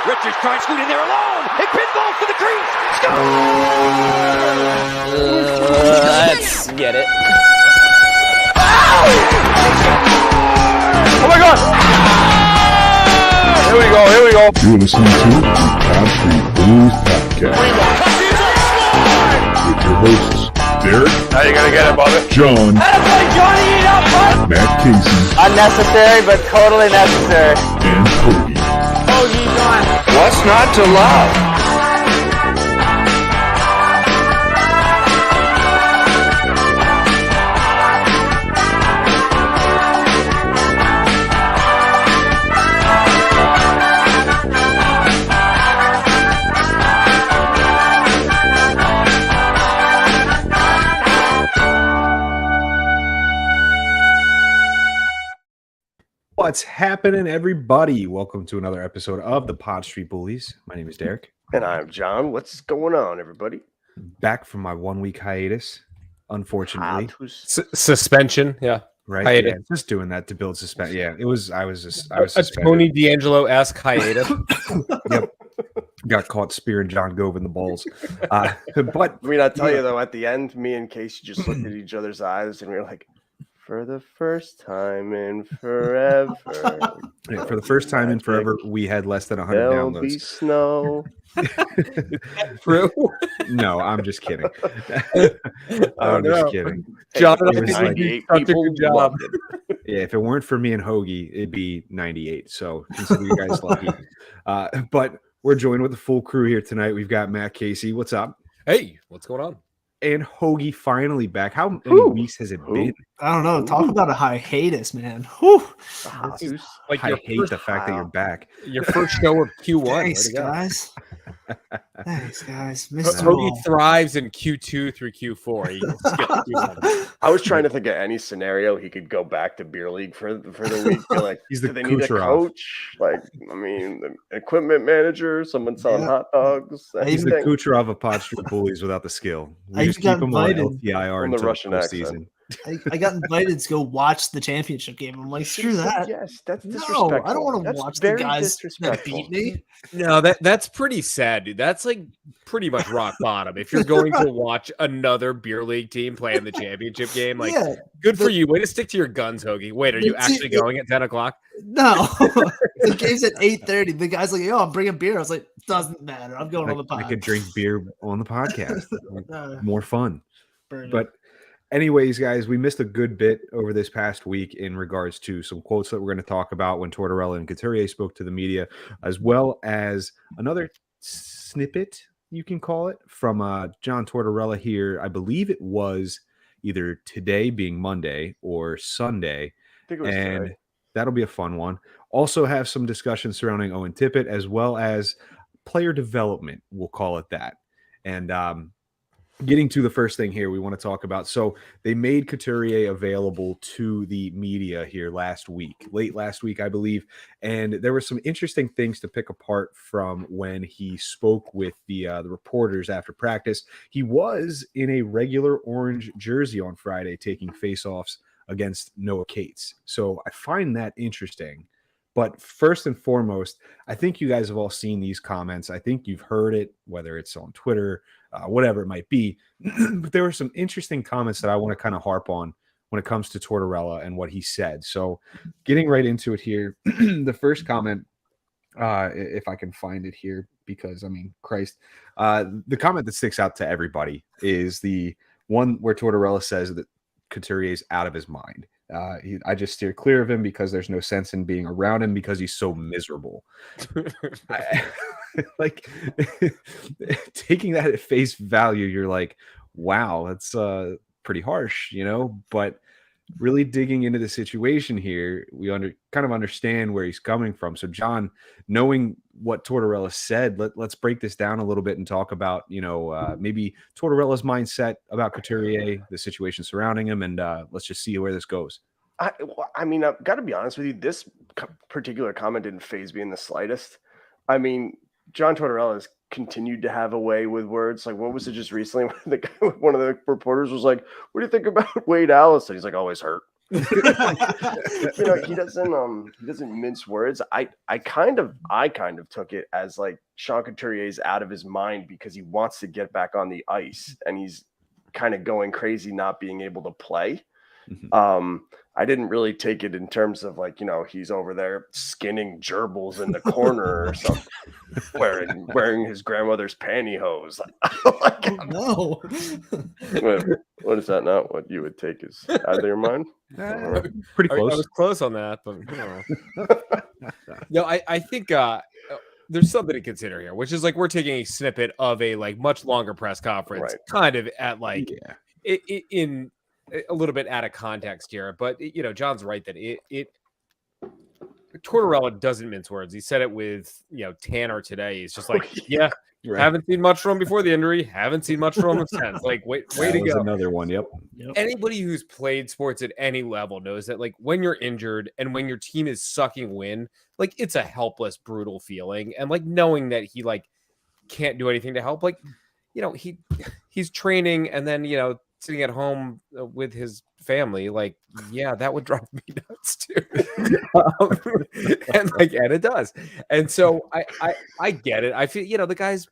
Richards trying to scoot in there alone. It pinballs to the crease. Score! Let's get it. Oh my God! Here we go. You're listening to the Street Bullies podcast with your hosts, Derek. How you gonna get it, Bobby? John. Matt Casey. Unnecessary, but totally necessary. And Cody. What's not to love? What's happening, everybody? Welcome to another episode of the Street Bullies. My name is Derek. And I'm John. What's going on, everybody? Back from my 1 week hiatus, unfortunately. Suspension, yeah. Right? Hiatus. Yeah, just doing that to build suspense. Yeah, I was A suspended. Tony D'Angelo-esque hiatus. Yep. Got caught spearing John Gove in the balls. But I mean, I tell you though, at the end, me and Casey just looked at each other's eyes and we were like, for the first time in forever. yeah, for the first time in forever, we had less than 100 There'll be downloads. snow. True. No, I'm just kidding. Oh, no. Just kidding. John, It was I like- think you did such a good job. loved it. Yeah, if it weren't for me and Hoagie, it'd be 98. So consider you guys lucky. But we're joined with the full crew here tonight. We've got Matt Casey. What's up? Hey, what's going on? And Hoagie finally back. How many Whew. weeks has it Who? been? I don't know. Talk about a hiatus, man. Whew. Like I your hate first, the fact that you're back. your first show of Q1. Thanks, Way to go. guys. Thanks, guys. Missed you Hoagie all. thrives in Q2 through Q4. He skipped Q1. I was trying to think of any scenario he could go back to beer league for the week. Be like, He's the do they need a Kucherov. coach? Like, I mean, an equipment manager, someone selling Yeah. hot dogs. He's the anything. Kucherov of Pod Street Bullies without the skill. I We just even keep got him on invited. LTIR On the until Russian the accent. season. I got invited to go watch the championship game. I'm like, screw that. Yes, that's No, disrespectful. I don't want to That's watch the very guys that disrespectful. beat me. No, that's pretty sad, dude. That's like pretty much rock bottom. If you're going to watch another beer league team play in the championship game, like Yeah, good for you. Way to stick to your guns, Hoagie. Wait, are you The actually team- going at 10 o'clock? no. The game's at 8:30. The guy's like, yo, I'm bringing beer. I was like, doesn't matter. I'm going on the I pod. could drink beer on the podcast. More fun. Burn it. But anyways, guys, we missed a good bit over this past week in regards to some quotes that we're going to talk about when Tortorella and Couturier spoke to the media, as well as another snippet, you can call it, from John Tortorella here. I believe it was either today being Monday or Sunday, I think it was and today. that'll be a fun one. Also have some discussion surrounding Owen Tippett, as well as player development, we'll call it that. And getting to the first thing here we want to talk about. So they made Couturier available to the media here late last week, I believe. And there were some interesting things to pick apart from when he spoke with the reporters after practice. He was in a regular orange jersey on Friday taking faceoffs against Noah Cates. So I find that interesting. But first and foremost, I think you guys have all seen these comments. I think you've heard it, whether it's on Twitter, whatever it might be. But there were some interesting comments that I want to kind of harp on when it comes to Tortorella and what he said. So getting right into it here, the first comment, if I can find it here, because, I mean, Christ, the comment that sticks out to everybody is the one where Tortorella says that Couturier is out of his mind. I just steer clear of him because there's no sense in being around him because he's so miserable. Like taking that at face value, you're like, wow, that's pretty harsh, you know. But really digging into the situation here, we kind of understand where he's coming from. So, John, knowing what Tortorella said, let's break this down a little bit and talk about, maybe Tortorella's mindset about Couturier, the situation surrounding him, and let's just see where this goes. I mean, I've got to be honest with you. This particular comment didn't faze me in the slightest. I mean, John Tortorella has continued to have a way with words. Like, what was it just recently when one of the reporters was like, "What do you think about Wade Allison?" He's like, "Always hurt." He doesn't mince words. I kind of took it as like Sean Couturier's out of his mind because he wants to get back on the ice and he's kind of going crazy not being able to play. I didn't really take it in terms of like, he's over there skinning gerbils in the corner or something, wearing his grandmother's pantyhose. No. What is that not what you would take as out of your mind? Pretty I close. was close on that, but no, I think there's something to consider here, which is like we're taking a snippet of a like much longer press conference, kind of at like in a little bit out of context here, but John's right that it Tortorella doesn't mince words. He said it with Tanner today. He's just like, haven't seen much from him before the injury, haven't seen much from him since. Like, way to go. Another one. Yep. Anybody who's played sports at any level knows that like when you're injured and when your team is sucking wind, like it's a helpless, brutal feeling. And like knowing that he like can't do anything to help, like, he's training and then, sitting at home with his family, like, that would drive me nuts too. And it does. And so I get it. I feel, the guy's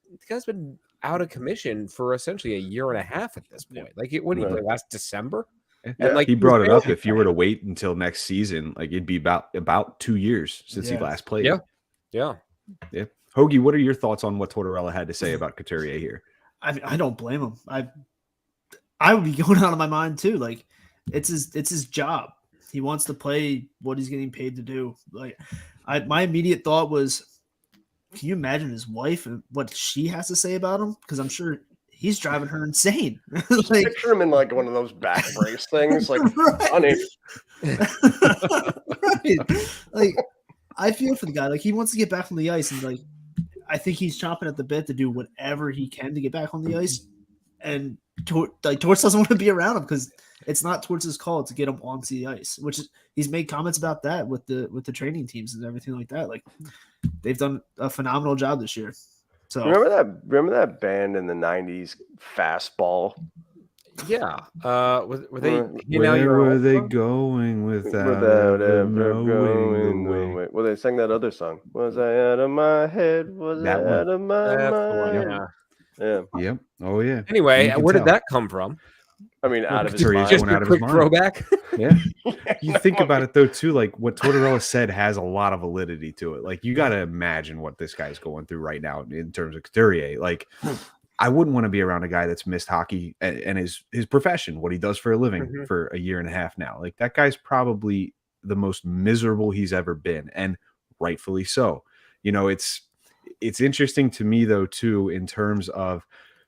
been out of commission for essentially a year and a half at this point. Like, what did he play last December? And like he brought it up. If you were to wait until next season, like it'd be about 2 years since he last played. Yeah. Hoagie, what are your thoughts on what Tortorella had to say about Couturier here? I don't blame him. I would be going out of my mind too. Like, it's his job. He wants to play what he's getting paid to do. Like, my immediate thought was, can you imagine his wife and what she has to say about him? Because I'm sure he's driving her insane. Like, picture him in like one of those back brace things, like, honey. Right. Like, I feel for the guy. Like, he wants to get back on the ice, and like, I think he's chomping at the bit to do whatever he can to get back on the ice. And Torts doesn't want to be around him because it's not Torts' call to get him onto the ice, which is, he's made comments about that with the training teams and everything like that. Like, they've done a phenomenal job this year. So remember that band in the 90s, Fastball? Yeah. Were they? Where were they going without ever knowing the way? Well, they sang that other song. Was I out of my head? Was I out of my mind? Yeah. Yep. Oh yeah. Anyway, where did that come from? I mean, out of his mind. Just a quick throwback. Yeah. You think about it though too, like what Tortorella said has a lot of validity to it. Like, you got to imagine what this guy's going through right now in terms of Couturier. Like, I wouldn't want to be around a guy that's missed hockey and his profession, what he does for a living for a year and a half now. Like, that guy's probably the most miserable he's ever been, and rightfully so. It's interesting to me though too, in terms of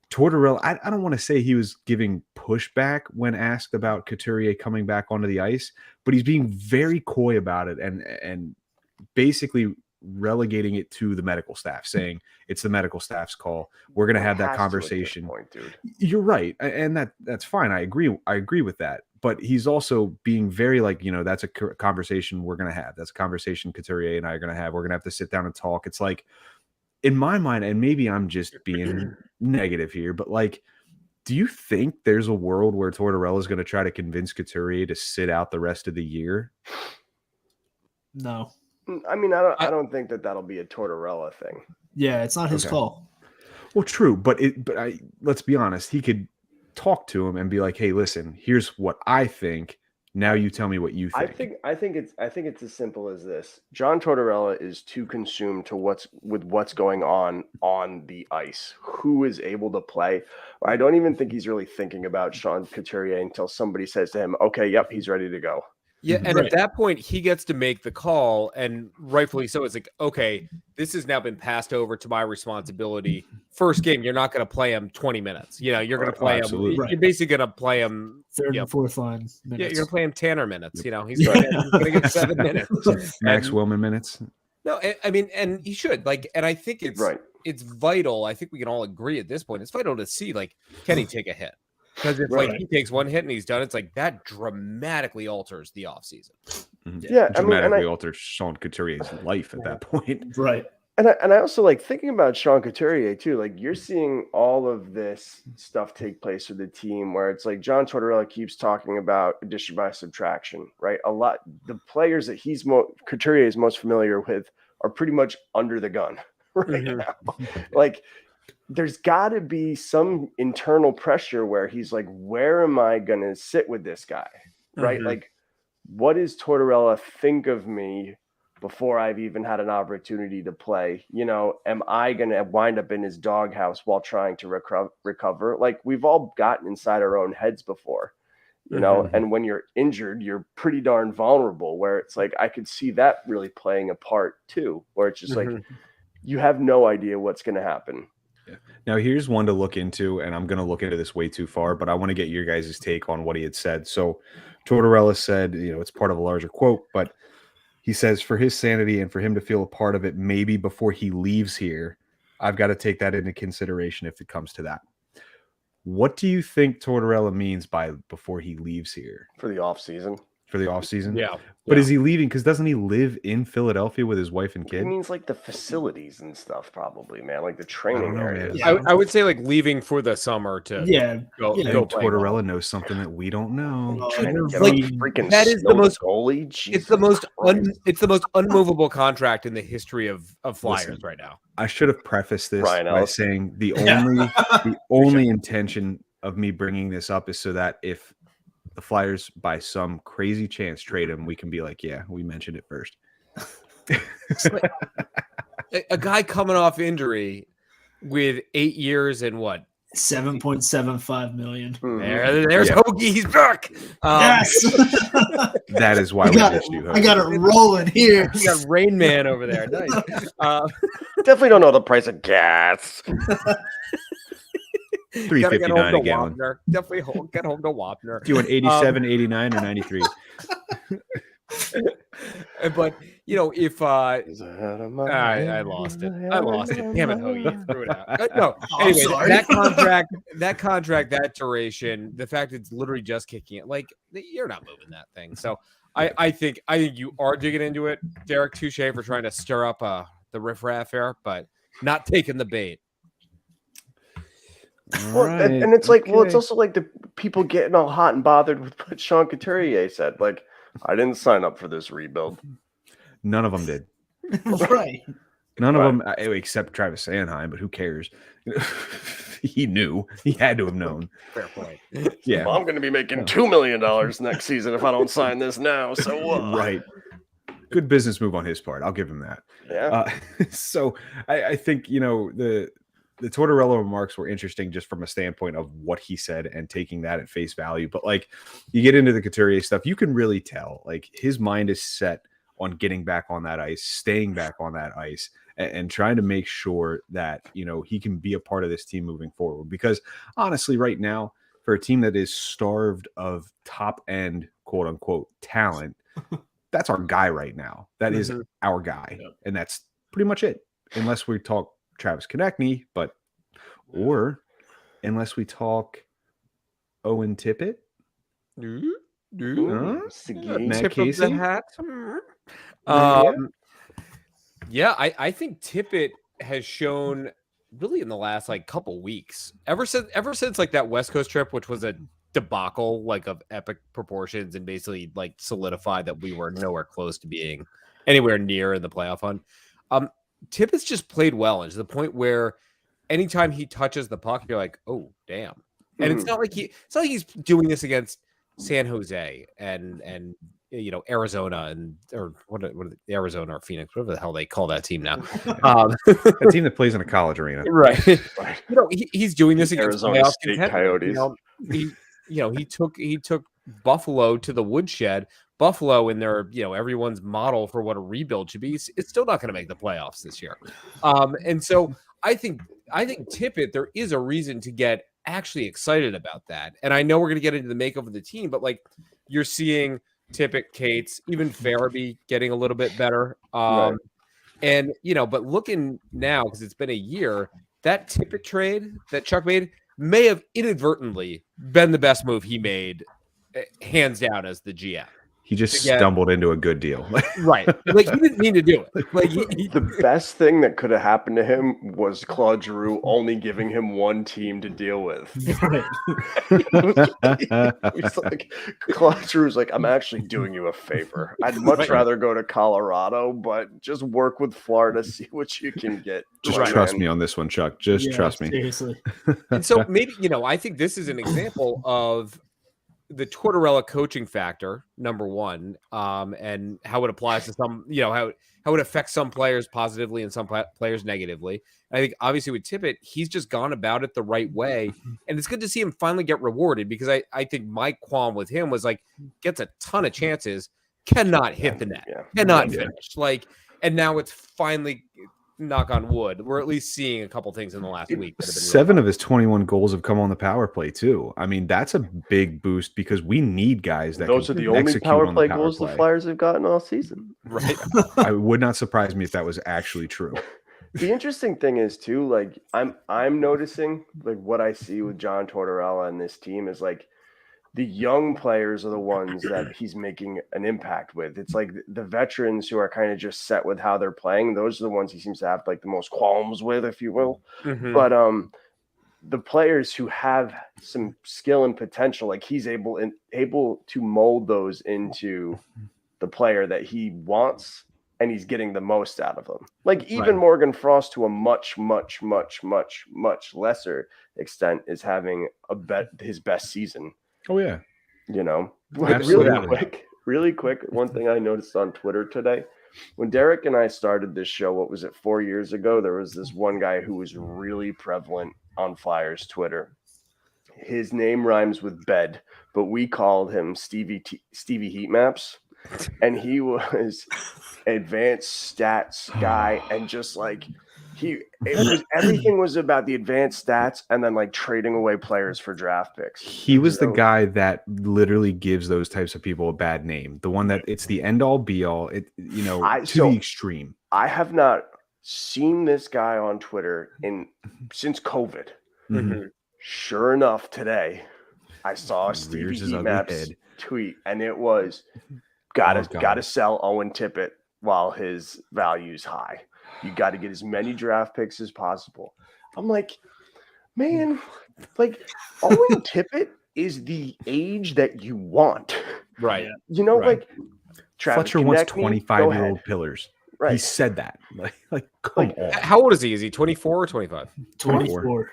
Tortorella. I don't want to say he was giving pushback when asked about Couturier coming back onto the ice, but he's being very coy about it and basically relegating it to the medical staff, saying it's the medical staff's call. We're going to have that conversation. Point, dude. You're right, and that's fine. I agree with that. But he's also being very like, that's a conversation we're going to have. That's a conversation Couturier and I are going to have. We're going to have to sit down and talk. It's like, in my mind, and maybe I'm just being negative here, but like, do you think there's a world where Tortorella is going to try to convince Couturier to sit out the rest of the year? No. I mean, I don't think that'll be a Tortorella thing. Yeah, it's not his call. Well, true, but let's be honest. He could talk to him and be like, "Hey, listen, here's what I think. Now you tell me what you think." I think it's as simple as this. John Tortorella is too consumed to what's going on the ice. Who is able to play? I don't even think he's really thinking about Sean Couturier until somebody says to him, "Okay, yep, he's ready to go." Yeah, and at that point, he gets to make the call, and rightfully so. It's like, okay, this has now been passed over to my responsibility. First game, you're not going to play him 20 minutes. You're going to play him. You're basically going to play him third and fourth line minutes. Yeah, you're going to play him Tanner minutes. He's going to get 7 minutes. Max Willman minutes. No, I mean, and he should and I think it's vital. I think we can all agree at this point. It's vital to see can he take a hit? Because if he takes one hit and he's done, it's like that dramatically alters the offseason. Yeah, dramatically alters Sean Couturier's life at that point. Right. And I also like thinking about Sean Couturier too. Like you're seeing all of this stuff take place with the team where it's like John Tortorella keeps talking about addition by subtraction, right? A lot the players that Couturier is most familiar with are pretty much under the gun right now. Like there's got to be some internal pressure where he's like, where am I going to sit with this guy, right? Like, what does Tortorella think of me before I've even had an opportunity to play? You know, am I going to wind up in his doghouse while trying to recover? Like we've all gotten inside our own heads before, you know, and when you're injured, you're pretty darn vulnerable, where it's like, I could see that really playing a part too, where it's just like, you have no idea what's going to happen. Yeah. Now, here's one to look into, and I'm going to look into this way too far, but I want to get your guys' take on what he had said. So Tortorella said, you know, it's part of a larger quote, but he says for his sanity and for him to feel a part of it, maybe before he leaves here, I've got to take that into consideration if it comes to that. What do you think Tortorella means by before he leaves here? For the off season. For the off season? Yeah. But is he leaving? Because doesn't he live in Philadelphia with his wife and kid? It means like the facilities and stuff, probably, man. Like the training areas. Yeah. I would say like leaving for the summer to go play Tortorella ball. knows something that we don't know. Trying to get Like, a freaking that is the most goalie. Jesus it's the most unmovable contract in the history of Flyers Listen, right now. I should have prefaced this Ryan by Ellis. saying the only intention of me bringing this up is so that if the Flyers by some crazy chance trade him, we can be like, yeah, we mentioned it first. A guy coming off injury with 8 years and what? 7.75 million. There's Yeah. Hoagie. He's back. Yes. That is why we missed you. I got it rolling here. You got Rain Man over there. Nice. Definitely don't know the price of gas. Gotta get home $3.59 to a gallon. Wapner. Definitely get home to Wapner. Do you want 87, 89, or 93? But you know, if I I lost it. I lost it. Damn it, Hoagie. You threw it out. No. Oh, I'm Anyway, sorry. that contract, that duration, the fact it's literally just kicking it, like you're not moving that thing. So I think you are digging into it, Derek. Touche for trying to stir up the riffraff here, but not taking the bait. Well, and it's like, well, it's also like the people getting all hot and bothered with what Sean Couturier said. Like, I didn't sign up for this rebuild. None of them did. Right. None of them, except Travis Sanheim, but who cares? He knew. He had to have known. Fair point. Yeah. Well, I'm going to be making $2 million next season if I don't sign this now. So what? Right. Good business move on his part. I'll give him that. Yeah. So I think, you know, the Tortorella remarks were interesting just from a standpoint of what he said and taking that at face value. But like you get into the Couturier stuff, you can really tell like his mind is set on getting back on that ice, staying back on that ice, and trying to make sure that, you know, he can be a part of this team moving forward. Because honestly, right now, for a team that is starved of top end, quote unquote, talent, that's our guy right now. That is our guy. Yep. And that's pretty much it. Unless we talk Travis Konechny, or unless we talk Owen Tippett. Matt Tip Casey? of the hat. Yeah, I think Tippett has shown really in the last like couple weeks, ever since like that West Coast trip, which was a debacle like of epic proportions and basically like solidified that we were nowhere close to being anywhere near in the playoff hunt. Tippett's just played well, and to the point where anytime he touches the puck, you're like, oh damn. And it's not like he's doing this against San Jose and you know, Arizona or what Arizona or Phoenix, whatever the hell they call that team now. A team that plays in a college arena. Right. You know, he's doing this against Arizona playoff State contenders. Coyotes. He took Buffalo to the woodshed. Buffalo in their, you know, everyone's model for what a rebuild should be. It's still not going to make the playoffs this year. And so I think Tippett, there is a reason to get actually excited about that. And I know we're going to get into the makeup of the team, but like you're seeing Tippett, Cates, even Farabee getting a little bit better. And, you know, but looking now, because it's been a year, that Tippett trade that Chuck made may have inadvertently been the best move he made, hands down, as the GM. He just to get- stumbled into a good deal. Right. Like he didn't mean to do it. Like The best thing that could have happened to him was Claude Giroux only giving him one team to deal with. Right. He's like, Claude Giroux's like, I'm actually doing you a favor. I'd much rather go to Colorado, but just work with Florida, see what you can get. Just Right, trust man. me on this one, Chuck. Just trust me. Seriously. and so maybe, I think this is an example of the Tortorella coaching factor, number one, and how it applies to some, how it affects some players positively and some players negatively. I think obviously with Tippett, he's just gone about it the right way. And it's good to see him finally get rewarded because I think my qualm with him was like, gets a ton of chances, cannot hit the net, cannot finish. Like, and now it's finally, knock on wood, we're at least seeing a couple things in the last week. That have been 7 of his 21 goals have come on the power play too. I mean, that's a big boost because we need guys that Those are can the only execute power on play the power goals play. the Flyers have gotten all season. Right. It would not surprise me if that was actually true. The interesting thing is too, like I'm noticing, like what I see with John Tortorella and this team is like the young players are the ones that he's making an impact with. It's like the veterans who are kind of just set with how they're playing. Those are the ones he seems to have like the most qualms with, if you will. Mhm. But the players who have some skill and potential, like he's able to mold those into the player that he wants, and he's getting the most out of them. Like even Morgan Frost, to a much, much, much, much, much lesser extent, is having his best season. Oh yeah. Absolutely. Really quick. One thing I noticed on Twitter today, when Derek and I started this show, what was it, 4 years ago? There was this one guy who was really prevalent on Flyers Twitter. His name rhymes with bed, but we called him Stevie Heat Maps. And he was advanced stats guy, and just like everything was about the advanced stats and then like trading away players for draft picks. He was the guy that literally gives those types of people a bad name. The one that it's the end all be all, to the extreme. I have not seen this guy on Twitter since COVID. Mm-hmm. Sure enough, today I saw a Stevie Heat Maps tweet, and it was gotta sell Owen Tippett while his value's high. You got to get as many draft picks as possible. I'm like, man, like Owen Tippett is the age that you want. Right. Like Travis Fletcher wants Konechny, 25-year-old pillars. Right. He said that. Like come on. How old is he? Is he 24 or 25? 24.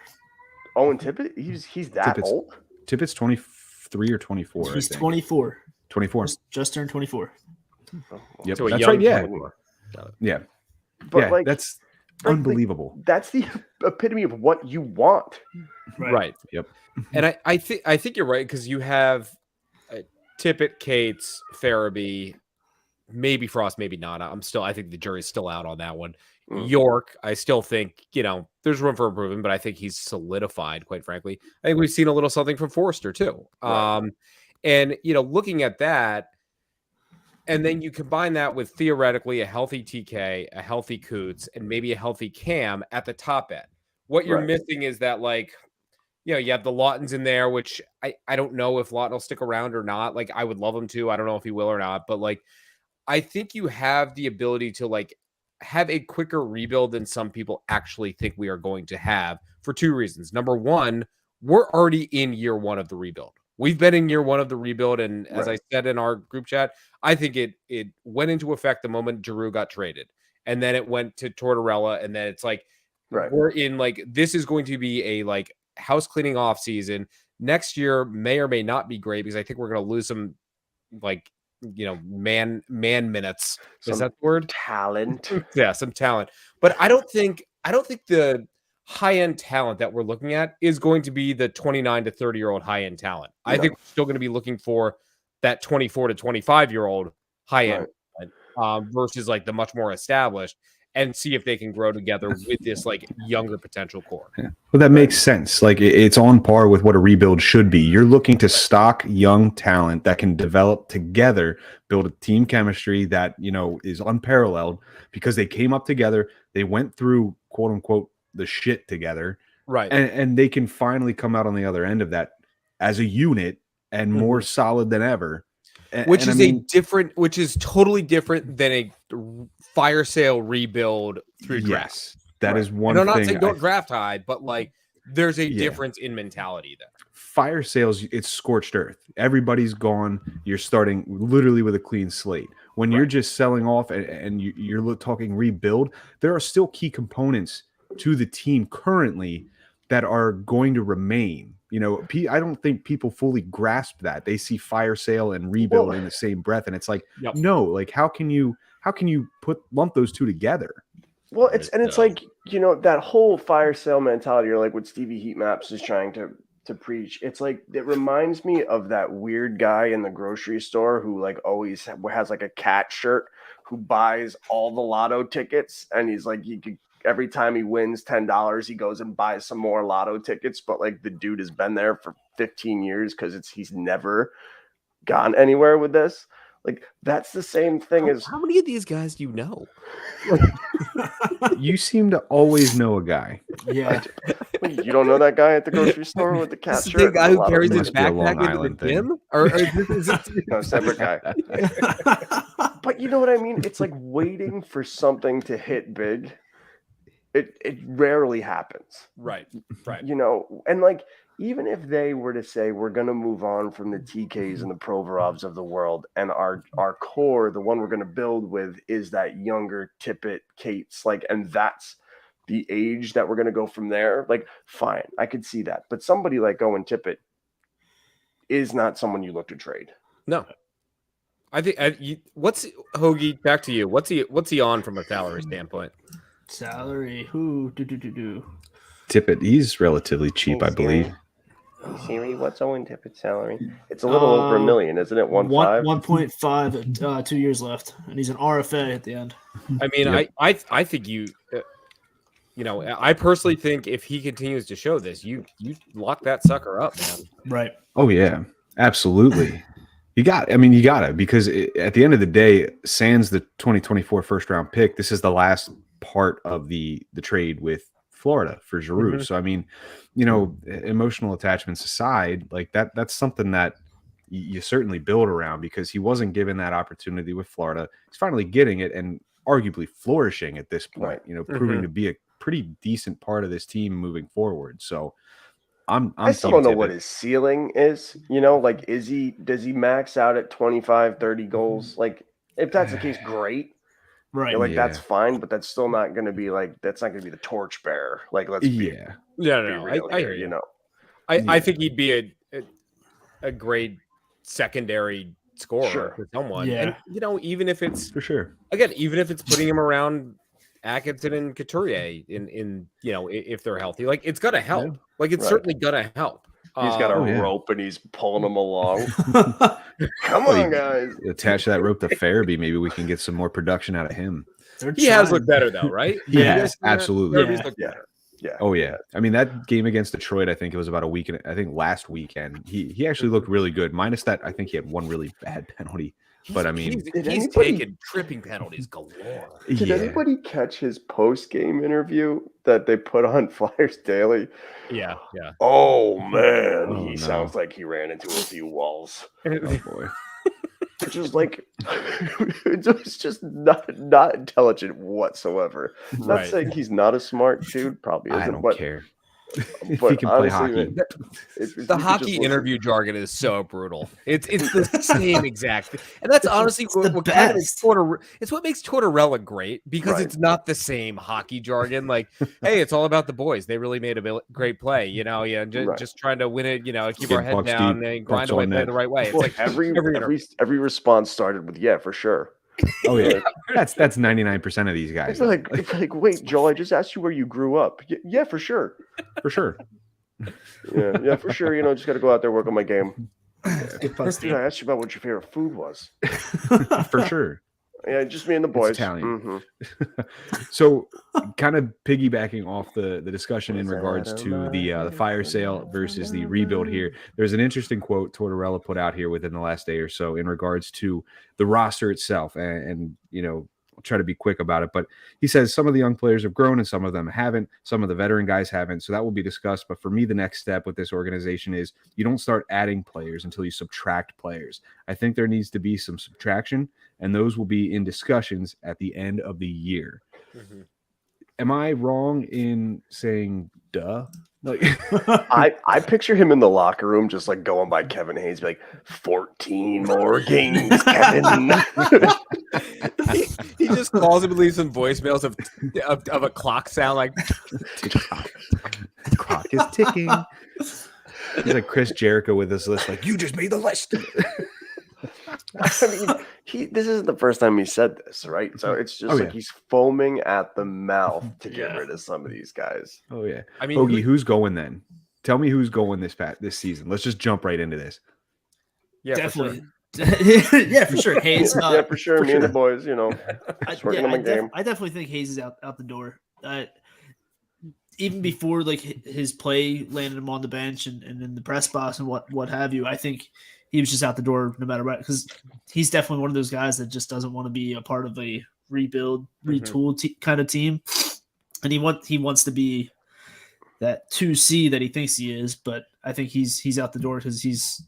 Owen Tippett, he's that old? Tippett's 23 or 24. He's 24. 24. Just turned 24. Yep. So a That's young right. Yeah. 24. Yeah. But like that's like, unbelievable. That's the epitome of what you want. Right. Yep. And I think you're right, because you have Tippett, Cates, Farabee, maybe Frost, maybe not. I think the jury's still out on that one. York, I still think, there's room for improvement, but I think he's solidified, quite frankly. I think we've seen a little something from Forster too. Right. And looking at that, and then you combine that with theoretically a healthy TK, a healthy Coots, and maybe a healthy Cam at the top end. What you're missing is that, like, you have the Laughtons in there, which I don't know if Lawton will stick around or not. Like, I would love him to. I don't know if he will or not. But, like, I think you have the ability to, like, have a quicker rebuild than some people actually think we are going to have for two reasons. Number one, we're already in year one of the rebuild. We've been in year one of the rebuild, and as I said in our group chat, I think it went into effect the moment Giroux got traded, and then it went to Tortorella, and then it's like we're in, like, this is going to be a, like, house cleaning off season. Next year may or may not be great, because I think we're going to lose some, like, man minutes. Is that the word? Talent. Yeah, some talent. But I don't think the high-end talent that we're looking at is going to be the 29 to 30-year-old high-end talent. No. I think we're still going to be looking for that 24 to 25-year-old high-end talent, versus, like, the much more established, and see if they can grow together with this, like, younger potential core. Yeah. Well, that makes sense. Like, it's on par with what a rebuild should be. You're looking to stock young talent that can develop together, build a team chemistry that, is unparalleled, because they came up together. They went through, quote unquote, the shit together. Right. And they can finally come out on the other end of that as a unit and more solid than ever. which and is which is totally different than a fire sale rebuild through draft. yes, that is one And I'm thing. not saying don't draft high, but like there's a Yeah. difference in mentality there. Fire sales, it's scorched earth. Everybody's gone. You're starting literally with a clean slate. When you're just selling off and you're talking rebuild, there are still key components to the team currently that are going to remain. You know, I don't think people fully grasp that. They see fire sale and rebuild in the same breath, and it's like, no, like how can you lump those two together? Well, it's like, you know, that whole fire sale mentality, or like what Stevie Heatmaps is trying to preach. It's like, it reminds me of that weird guy in the grocery store who like always has like a cat shirt, who buys all the lotto tickets, and he's like, every time he wins $10, he goes and buys some more lotto tickets. But like the dude has been there for 15 years because he's never gone anywhere with this. Like that's the same thing as how many of these guys do you know? You seem to always know a guy. Yeah. You don't know that guy at the grocery store with the cat This is shirt? the guy who carries his Must be a Long backpack into the Island thing. gym? Or is it No, separate guy. But you know what I mean? It's like waiting for something to hit big. It rarely happens. right? You know, and like even if they were to say we're going to move on from the TKs and the Provorovs of the world, and our core, the one we're going to build with, is that younger Tippett, Cates, like, and that's the age that we're going to go from there. Like, fine, I could see that. But somebody like Owen Tippett is not someone you look to trade. No. I think what's Hoagie, back to you. What's he on from a salary standpoint? Salary. Who do. Tippett, he's relatively cheap, I believe. Siri, what's Owen Tippett's salary? It's a little over $1 million, isn't it? 1.5 at 2 years left, and he's an RFA at the end. I mean, Yep. I think you know, I personally think if he continues to show this, you lock that sucker up, man. Right. Oh yeah, absolutely. You got it, because at the end of the day, sans the 2024 first round pick, this is the last part of the trade with Florida for Giroux. So I mean, you know, emotional attachments aside, like that's something that you certainly build around, because he wasn't given that opportunity with Florida. He's finally getting it and arguably flourishing at this point, you know, proving to be a pretty decent part of this team moving forward. So I still don't know what his ceiling is, you know, like does he max out at 25, 30 goals? Like if that's the case, great. Right. You know, like that's fine, but that's still not going to be like, that's not going to be the torchbearer. Like, let's be No, real I here, hear you. you know. I think he'd be a great secondary scorer for someone. Yeah. And, you know, even if it's for sure, again, even if it's putting him around Atkinson and Couturier in you know, if they're healthy, like it's gonna help. Yeah. Like it's certainly gonna help. He's got a rope and he's pulling them along. Come on, guys. Attach that rope to Farabee. Maybe we can get some more production out of him. He has looked better though, right? Yes, absolutely. Yeah. Oh yeah. I mean, that game against Detroit, I think it was about a week. I think last weekend, he actually looked really good. Minus that, I think he had one really bad penalty. But I mean, he's taken tripping penalties galore. Did anybody catch his post-game interview that they put on Flyers Daily? Yeah. Oh man, he sounds like he ran into a few walls. Oh boy. Which is like, it's just not intelligent whatsoever. Not saying he's not a smart dude, probably isn't. I don't care. If But he can play honestly, hockey. man, The hockey interview jargon is so brutal. It's the same exact thing. And that's honestly what kind of makes it's what makes Tortorella great, because it's not the same hockey jargon. Like, hey, it's all about the boys. They really made a great play, you know, just trying to win it, you know, keep our head down and grind away, play the right way. It's like every response started with "yeah, for sure." Oh yeah, that's 99% of these guys. It's like, wait, Joel, I just asked you where you grew up. Yeah, for sure. For sure. Yeah, for sure. You know, just got to go out there, work on my game. Dude, I asked you about what your favorite food was. For sure. Yeah, just me and the boys. It's Italian. So, kind of piggybacking off the discussion in regards to the fire sale versus the rebuild here, there's an interesting quote Tortorella put out here within the last day or so in regards to the roster itself, and you know, try to be quick about it. But he says some of the young players have grown and some of them haven't. Some of the veteran guys haven't. So that will be discussed. But for me, the next step with this organization is you don't start adding players until you subtract players. I think there needs to be some subtraction, and those will be in discussions at the end of the year. Mm-hmm. Am I wrong in saying duh? Like, I picture him in the locker room just like going by Kevin Hayes, be like 14 more games, Kevin. He just calls him and leaves some voicemails of a clock sound like clock is ticking. He's like Chris Jericho with this list, like, you just made the list. I mean, this isn't the first time he said this, right? So it's just he's foaming at the mouth to get rid of some of these guys. Oh yeah. I mean, Hoagie, who's going then? Tell me who's going this season. Let's just jump right into this. yeah, Definitely. Yeah, for sure. Hayes. Yeah, for sure. Me and the boys, just working on my game. I definitely think Hayes is out the door. Even before like his play landed him on the bench and in the press box and what have you, I think he was just out the door no matter what, because he's definitely one of those guys that just doesn't want to be a part of a rebuild, retool kind of team, and he wants to be that 2C that he thinks he is. But I think he's out the door because he's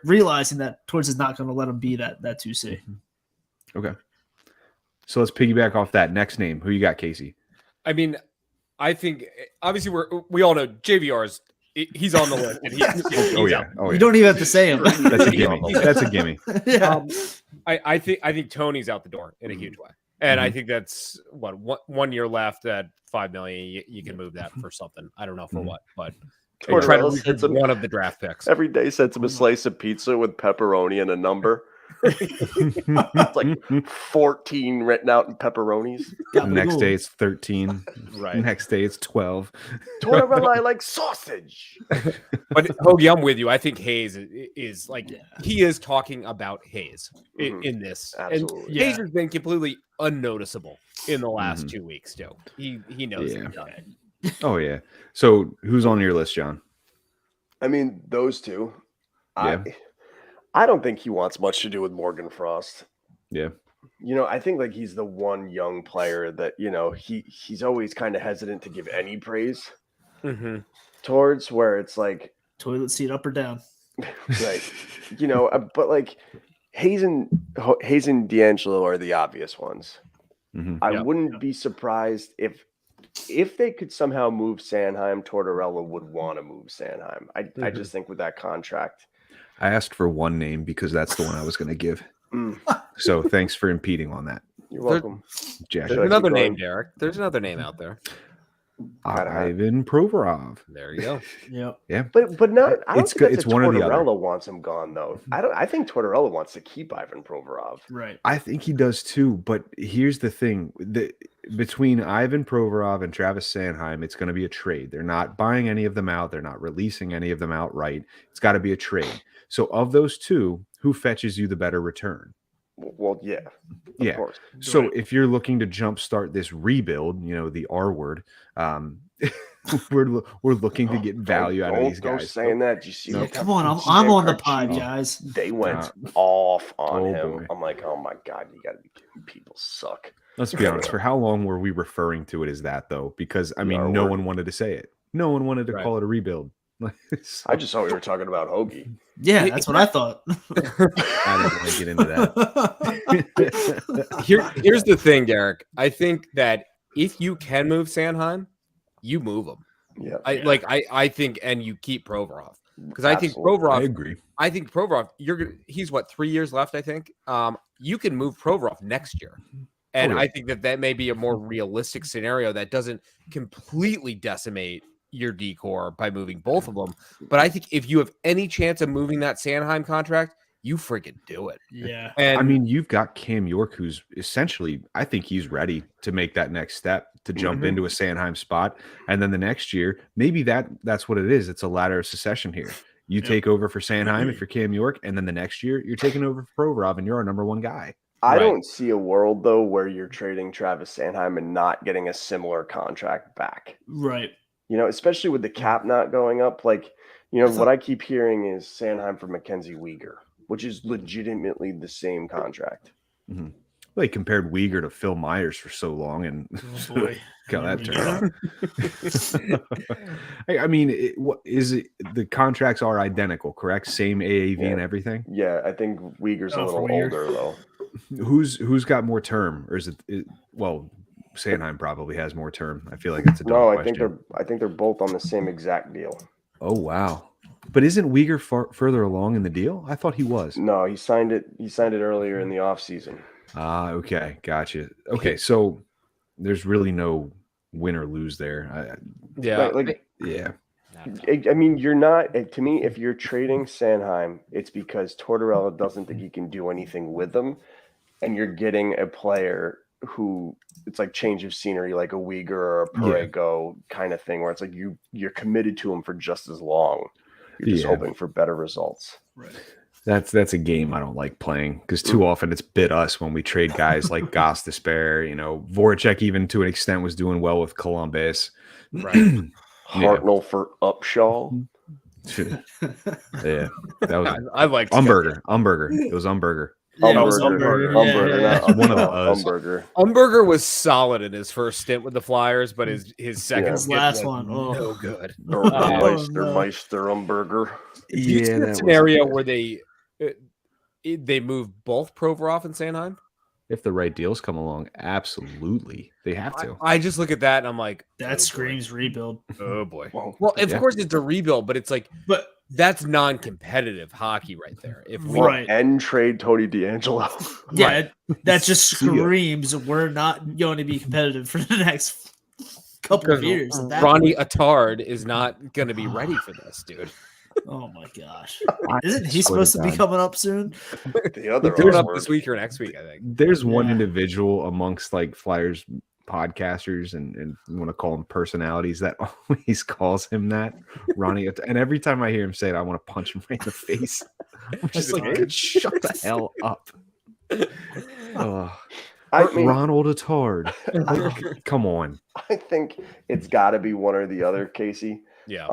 realizing that Torts is not going to let him be that 2C. Okay, so let's piggyback off that. Next name, who you got, Casey? I mean, I think obviously we all know JVR's. He's on the list. And he's out. You don't even have to say him. That's a gimme. That's a gimme. Yeah. I think Tony's out the door in a huge way, and I think that's what 1 year left at $5 million. You can move that for something. I don't know for what, but try to reach one of the draft picks. Every day sends him a slice of pizza with pepperoni and a number. It's like 14 written out in pepperonis. Next day it's 13. Right. Next day it's 12. Tortorella, I like sausage. But Hoagie, I'm with you. I think Hayes is like he is talking about Hayes in this. Absolutely. And Hayes has been completely unnoticeable in the last 2 weeks too. He knows that. Oh yeah. So who's on your list, John? I mean, those two. Yeah. I don't think he wants much to do with Morgan Frost. Yeah. I think like he's the one young player that, he's always kind of hesitant to give any praise towards, where it's like Toilet seat up or down. right. But like Hayes and D'Angelo are the obvious ones. I wouldn't be surprised if they could somehow move Sanheim. Tortorella would want to move Sanheim. I just think with that contract. I asked for one name because that's the one I was going to give. So thanks for impeding on that. You're welcome. Jack. There's another name, Derek. There's another name out there. Ivan Provorov. There you go. Yeah. But not. I don't think it's one or the other. Tortorella wants him gone though. I think Tortorella wants to keep Ivan Provorov. Right. I think he does too. But here's the thing: between Ivan Provorov and Travis Sanheim, it's going to be a trade. They're not buying any of them out. They're not releasing any of them outright. It's got to be a trade. So of those two, who fetches you the better return? Well, yeah. Of course. So if you're looking to jumpstart this rebuild, the R word, we're looking to get value out of these guys. Don't saying that. You see? Come on, I'm on the pod, guys. They went off on him. Boy. I'm like, oh my god, you got to be kidding. People suck. Let's be honest. For how long were we referring to it as that though? Because I mean, no one wanted to say it. No one wanted to call it a rebuild. I just thought we were talking about Hoagie. Yeah, that's what I thought. I didn't want to get into that. Here's the thing, Derek. I think that if you can move Sanheim, you move him. Yeah. I think, and you keep Provorov, because I think Provorov. I agree. I think Provorov. He's what, 3 years left. I think. You can move Provorov next year, and I think that may be a more realistic scenario that doesn't completely decimate your decor by moving both of them. But I think if you have any chance of moving that Sanheim contract, you freaking do it. Yeah. And I mean, you've got Cam York, who's essentially, I think he's ready to make that next step to jump into a Sanheim spot. And then the next year, maybe that's what it is. It's a ladder of succession here. You take over for Sanheim if you're Cam York, and then the next year you're taking over for Provorov and you're our number one guy. I don't see a world though where you're trading Travis Sanheim and not getting a similar contract back. Right. Especially with the cap not going up. Like, what I keep hearing is Sanheim for Mackenzie Weegar, which is legitimately the same contract. They compared Uyghur to Phil Myers for so long, and Oh, boy. how that Here turned we out. I mean, what is it? The contracts are identical, correct? Same AAV and everything. Yeah, I think Uyghur's a Oh, little for Uyghur. older though. Who's got more term, or is it? Well, Sanheim probably has more term. I feel like it's a dumb No, question. I think they're both on the same exact deal. Oh wow! But isn't Uyghur further along in the deal? I thought he was. No, he signed it. He signed it earlier in the offseason. Ah, okay, gotcha. Okay, so there's really no win or lose there. Yeah. Yeah. I mean, you're not. To me, if you're trading Sanheim, it's because Tortorella doesn't think he can do anything with them, and you're getting a player who it's like change of scenery, like a Uyghur or a Perego kind of thing, where it's like you're committed to him for just as long. You're just hoping for better results. Right. That's a game I don't like playing because too often it's bit us when we trade guys like Goss Despair. Voracek even to an extent was doing well with Columbus. Right. Hartnell for Upshaw. Yeah, that was I like Umberger. It was Umberger. Yeah, it was Umberger. Umberger. Yeah. Not One of the Umberger. Umberger was solid in his first stint with the Flyers, but his second His stint last was one, oh. no good. Meister Umberger. Do you see Yeah, a that scenario where they move both Provorov and Sanheim? If the right deals come along, absolutely, they have to. I just look at that and I'm like, That screams rebuild. oh boy. Well, Well, of yeah. course it's a rebuild, but it's like But that's non-competitive hockey right there. If we Right. And trade Tony D'Angelo. yeah, that just See ya. screams we're not going to be competitive for the next couple of years. At that Ronnie point. Attard is not going to be ready for this, dude. Oh my gosh. Isn't he swear to supposed to be God. coming up soon? The other Doing R up word. this week or next week, I think. There's one Yeah. individual amongst like Flyers podcasters and you want to call them personalities that always calls him that, Ronnie. And every time I hear him say it, I want to punch him right in the face. I'm just like, dude, shut the hell up. I mean, Ronald Attard. Come on. I think it's got to be one or the other, Casey. Yeah.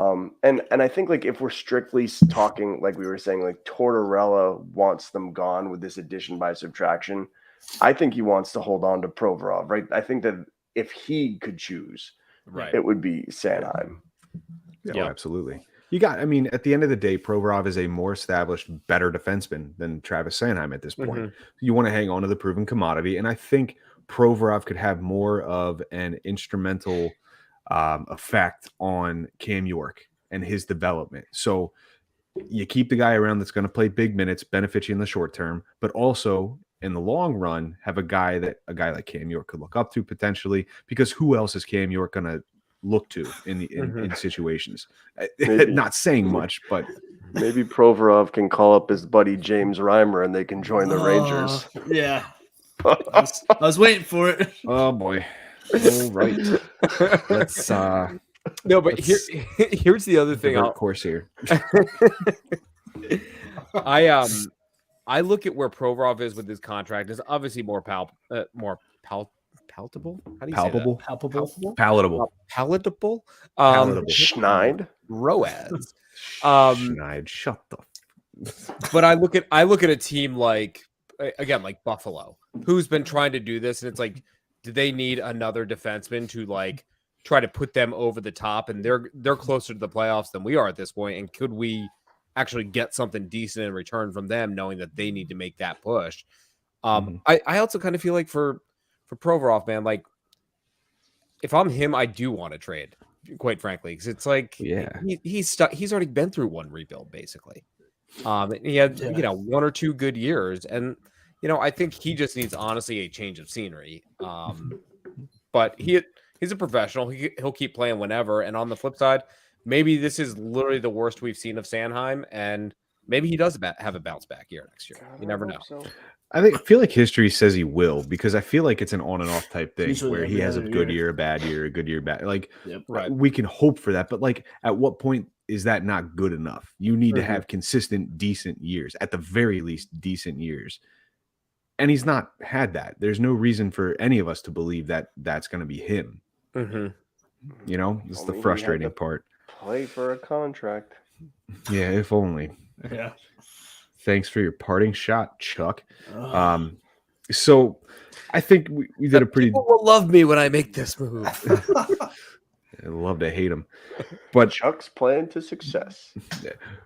And I think like if we're strictly talking, like we were saying, like Tortorella wants them gone with this addition by subtraction. I think he wants to hold on to Provorov, right? I think that if he could choose, Right. it would be Sanheim. Yeah, absolutely. I mean, at the end of the day, Provorov is a more established, better defenseman than Travis Sanheim at this point. You want to hang on to the proven commodity. And I think Provorov could have more of an instrumental effect on Cam York and his development. So you keep the guy around that's going to play big minutes, benefit you in the short term, but also in the long run, have a guy like Cam York could look up to potentially, because who else is Cam York going to look to in situations? Maybe. Not saying much, but Maybe Provorov can call up his buddy James Reimer and they can join the Rangers. Yeah. I was waiting for it. oh boy. All right. Let's No, but here's the other thing. divert course here. I look at where Provorov is with his contract. It's obviously more palatable. How do you say that? Palpable. Palatable. Palatable. Palatable. Schneid. Roads. Schneid, shut the But I look at a team like Buffalo, who's been trying to do this, and it's like, do they need another defenseman to like try to put them over the top? And they're closer to the playoffs than we are at this point. And could we actually get something decent in return from them, knowing that they need to make that push? I also kind of feel like for Provorov, man, like if I'm him, I do want to trade, quite frankly, because it's like he's stuck. He's already been through one rebuild, basically. He had 1 or 2 good years, and I think he just needs honestly a change of scenery. But he's a professional. He'll keep playing whenever. And on the flip side, maybe this is literally the worst we've seen of Sanheim, and maybe he does have a bounce back year next year. You never know. I feel like history says he will, because I feel like it's an on and off type thing Usually where he every has a other good year. year, a bad year, a good year, bad. Like, Right. we can hope for that, but like, at what point is that not good enough? You need to have consistent, decent years, at the very least, decent years. And he's not had that. There's no reason for any of us to believe that that's going to be him. This is the Only he frustrating had to part. Play for a contract. Yeah, if only. Yeah. Thanks for your parting shot, Chuck. So I think we did a pretty. People will love me when I make this move. I love to hate him, but Chuck's plan to success.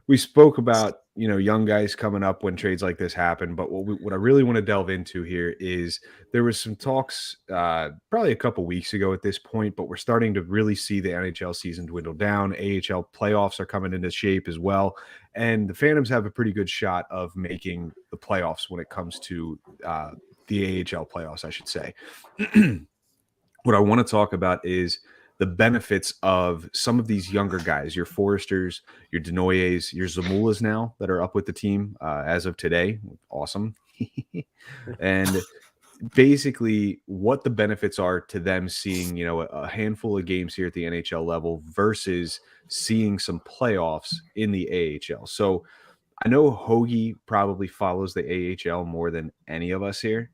we spoke about young guys coming up when trades like this happen. But what I really want to delve into here is there was some talks probably a couple weeks ago at this point, but we're starting to really see the NHL season dwindle down. AHL playoffs are coming into shape as well, and the Phantoms have a pretty good shot of making the playoffs when it comes to the AHL playoffs, I should say. What I want to talk about is the benefits of some of these younger guys, your Forresters, your Denoyers, your Zamulas now that are up with the team as of today. Awesome. And basically what the benefits are to them seeing, a handful of games here at the NHL level versus seeing some playoffs in the AHL. So I know Hoagie probably follows the AHL more than any of us here.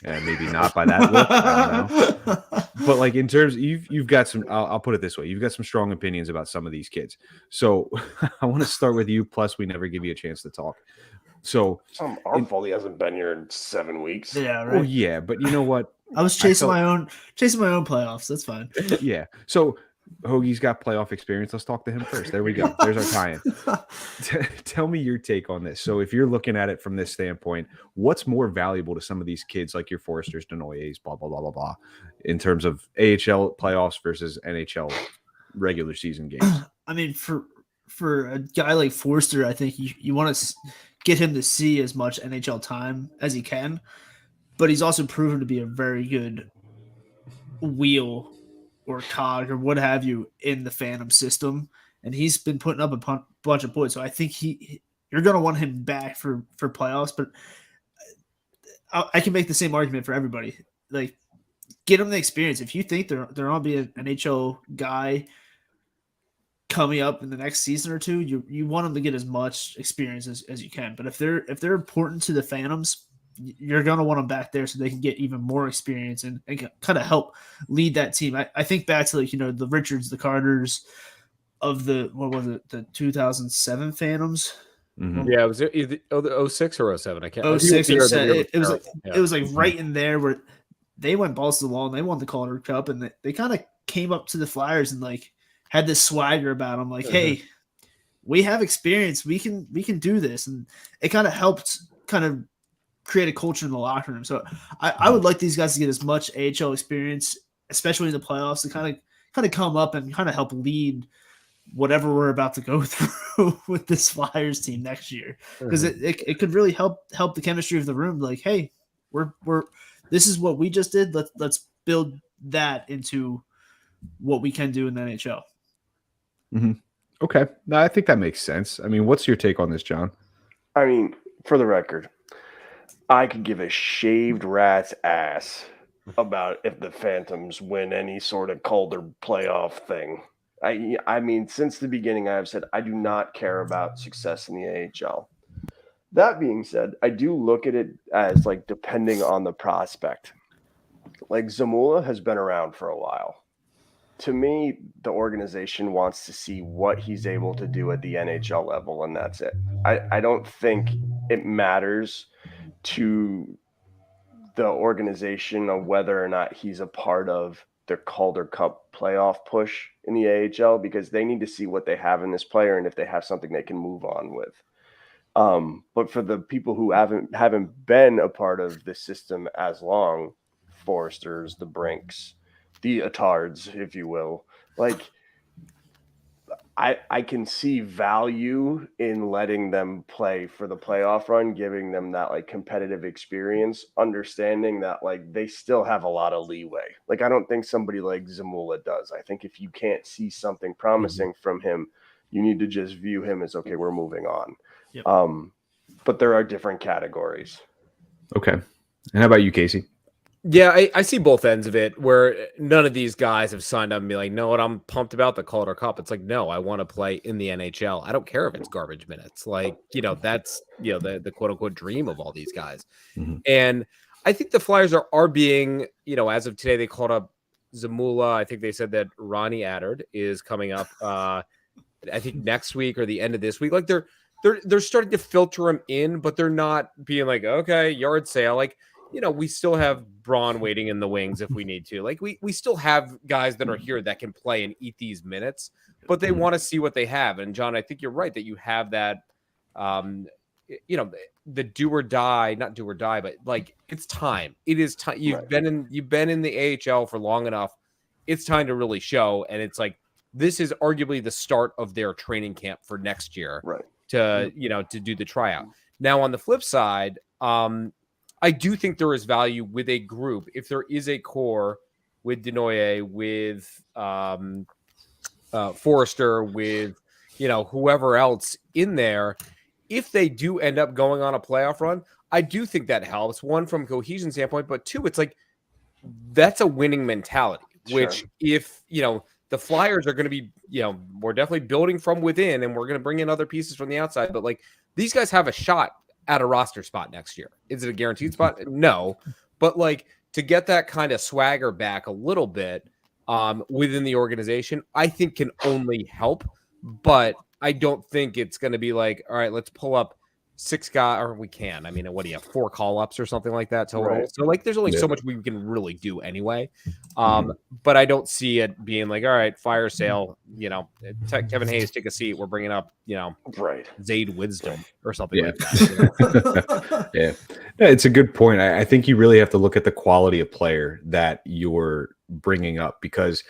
And maybe not by that look. I don't know. But like in terms, you've got some. I'll put it this way: you've got some strong opinions about some of these kids. So I want to start with you. Plus, we never give you a chance to talk. So Our fault he hasn't been here in 7 weeks. Yeah, right. Oh yeah, but you know what? I was chasing my own playoffs. That's fine. Yeah. So Hoagie's got playoff experience. Let's talk to him first. There we go. There's our tie-in. Tell me your take on this. So if you're looking at it from this standpoint, what's more valuable to some of these kids like your Forresters, Denoyers, blah, blah, blah, blah, blah, in terms of AHL playoffs versus NHL regular season games? I mean, for a guy like Forster, I think you want to get him to see as much NHL time as he can, but he's also proven to be a very good wheel or cog or what have you in the Phantom system, and he's been putting up a bunch of points. So I think you're going to want him back for playoffs, but I can make the same argument for everybody. Like, get him the experience. If you think they're going to be an NHL guy coming up in the next season or two, you want them to get as much experience as you can. But if they're important to the Phantoms, you're going to want them back there so they can get even more experience and kind of help lead that team. I think back to the Richards, the Carters of the 2007 Phantoms. Mm-hmm. Yeah, it was either 06 or 07. I can't. 06 or 07. It was like Yeah. right in there where they went balls to the wall and they won the Calder Cup, and they kind of came up to the Flyers and had this swagger about them, hey, we have experience, we can do this, and it kind of helped kind of create a culture in the locker room. So I would like these guys to get as much AHL experience, especially in the playoffs, to kind of come up and kind of help lead whatever we're about to go through with this Flyers team next year, because it could really help the chemistry of the room. Hey, we're this is what we just did. Let's build that into what we can do in the NHL. Mm-hmm. Okay. No, I think that makes sense. I mean, what's your take on this, John? I mean, for the record, I could give a shaved rat's ass about if the Phantoms win any sort of Calder playoff thing. I mean, since the beginning, I've said I do not care about success in the AHL. That being said, I do look at it as depending on the prospect. Zamula has been around for a while. To me, the organization wants to see what he's able to do at the NHL level, and that's it. I don't think it matters to the organization of whether or not he's a part of the Calder Cup playoff push in the AHL, because they need to see what they have in this player and if they have something they can move on with. But for the people who haven't been a part of the system as long, Forresters, the Brinks, the Attards, if you will, I can see value in letting them play for the playoff run, giving them that competitive experience, understanding that they still have a lot of leeway. I don't think somebody like Zamula does. I think if you can't see something promising from him, you need to just view him as, okay, we're moving on. Yep. But there are different categories. Okay. And how about you, Casey? Yeah, I see both ends of it, where none of these guys have signed up and be like, no, what I'm pumped about the Calder Cup. It's no, I want to play in the NHL. I don't care if it's garbage minutes. That's, the quote unquote dream of all these guys. Mm-hmm. And I think the Flyers are being, as of today, they called up Zamula. I think they said that Ronnie Attard is coming up, I think next week or the end of this week. they're starting to filter them in, but they're not being like, okay, yard sale. Like, we still have Braun waiting in the wings if we need to. Like, we still have guys that are here that can play and eat these minutes, but they want to see what they have. And John, I think you're right that you have that, the do or die, not do or die, but like it's time. It is time. You've been in the AHL for long enough. It's time to really show. And it's like, this is arguably the start of their training camp for next year, Right. To do the tryout. Now, on the flip side, I do think there is value with a group. If there is a core with Denoye, with Forrester, with whoever else in there, if they do end up going on a playoff run, I do think that helps. One, from cohesion standpoint, but two, it's like that's a winning mentality. Sure. Which, if the Flyers are going to be, we're definitely building from within, and we're going to bring in other pieces from the outside. But like these guys have a shot at a roster spot next year. Is it a guaranteed spot? No, but like to get that kind of swagger back a little bit within the organization, I think can only help. But I don't think it's going to be like, all right, let's pull up 6 guys, or we can. I mean, what do you have, 4 call-ups or something like that total? Right. So like there's only so much we can really do anyway. But I don't see it being like, all right, fire sale, Kevin Hayes, take a seat. We're bringing up, Right. Zayd Wisdom or something like that. Yeah, it's a good point. I think you really have to look at the quality of player that you're bringing up, because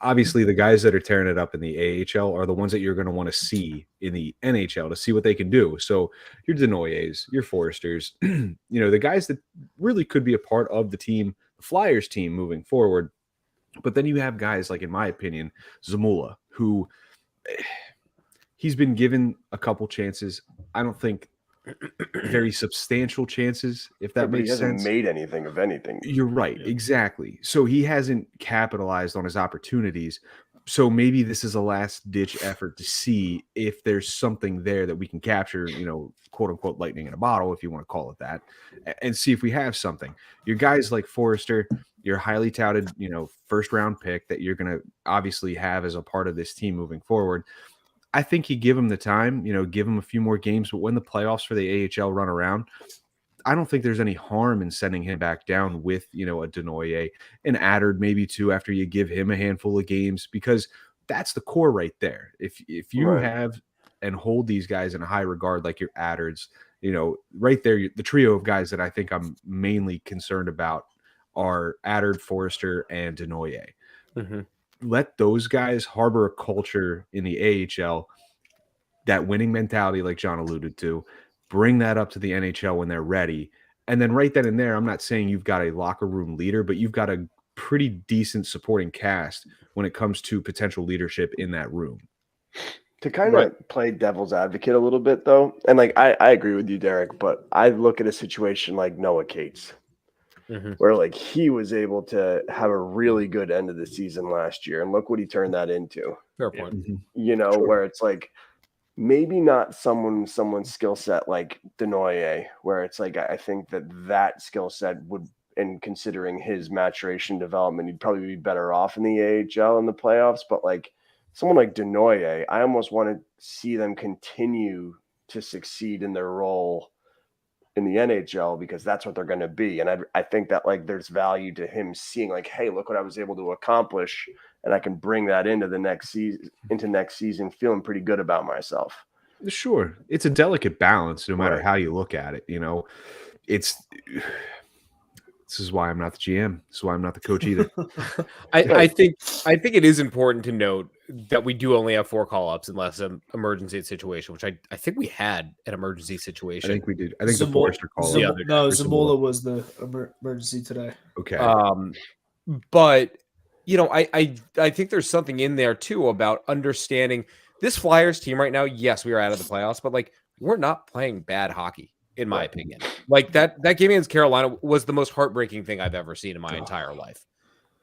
obviously the guys that are tearing it up in the AHL are the ones that you're going to want to see in the NHL to see what they can do. So your Denoyes, your Forresters, the guys that really could be a part of the team, the Flyers team moving forward. But then you have guys like, in my opinion, Zamula, who he's been given a couple chances. I don't think very substantial chances, if that makes sense. He hasn't made anything of anything. You're right. Exactly. So he hasn't capitalized on his opportunities. So maybe this is a last ditch effort to see if there's something there that we can capture, quote unquote, lightning in a bottle, if you want to call it that, and see if we have something. Your guys like Forrester, your highly touted, first round pick that you're going to obviously have as a part of this team moving forward. I think you give him the time, give him a few more games. But when the playoffs for the AHL run around, I don't think there's any harm in sending him back down with, a Denoye, and Adard maybe too, after you give him a handful of games, because that's the core right there. If you have and hold these guys in a high regard, like your Adards, right there, the trio of guys that I think I'm mainly concerned about are Adard, Forrester, and Denoye. Mm-hmm. Let those guys harbor a culture in the AHL, that winning mentality, like John alluded to, bring that up to the NHL when they're ready. And then right then and there, I'm not saying you've got a locker room leader, but you've got a pretty decent supporting cast when it comes to potential leadership in that room. To kind of play devil's advocate a little bit, though, and like I agree with you, Derek, but I look at a situation like Noah Cates. Mm-hmm. Where like he was able to have a really good end of the season last year, and look what he turned that into. Fair point. Mm-hmm. Where it's like maybe not someone's skill set like Denoye, where it's like I think that skill set would, in considering his maturation development, he'd probably be better off in the AHL in the playoffs. But like someone like Denoye, I almost want to see them continue to succeed in their role in the NHL, because that's what they're going to be. And I think that like there's value to him seeing like, hey, look what I was able to accomplish, and I can bring that into the next season, feeling pretty good about myself. Sure. It's a delicate balance, no matter how you look at it. This is why I'm not the GM. This is why I'm not the coach either. I think it is important to note that we do only have 4 call-ups unless an emergency situation, which I think we had an emergency situation. I think we did. I think the Forrester call. No, Zamula was the emergency today. Okay. But I think there's something in there too about understanding this Flyers team right now. Yes, we are out of the playoffs, but like we're not playing bad hockey. In my opinion, like that game against Carolina was the most heartbreaking thing I've ever seen in my entire life.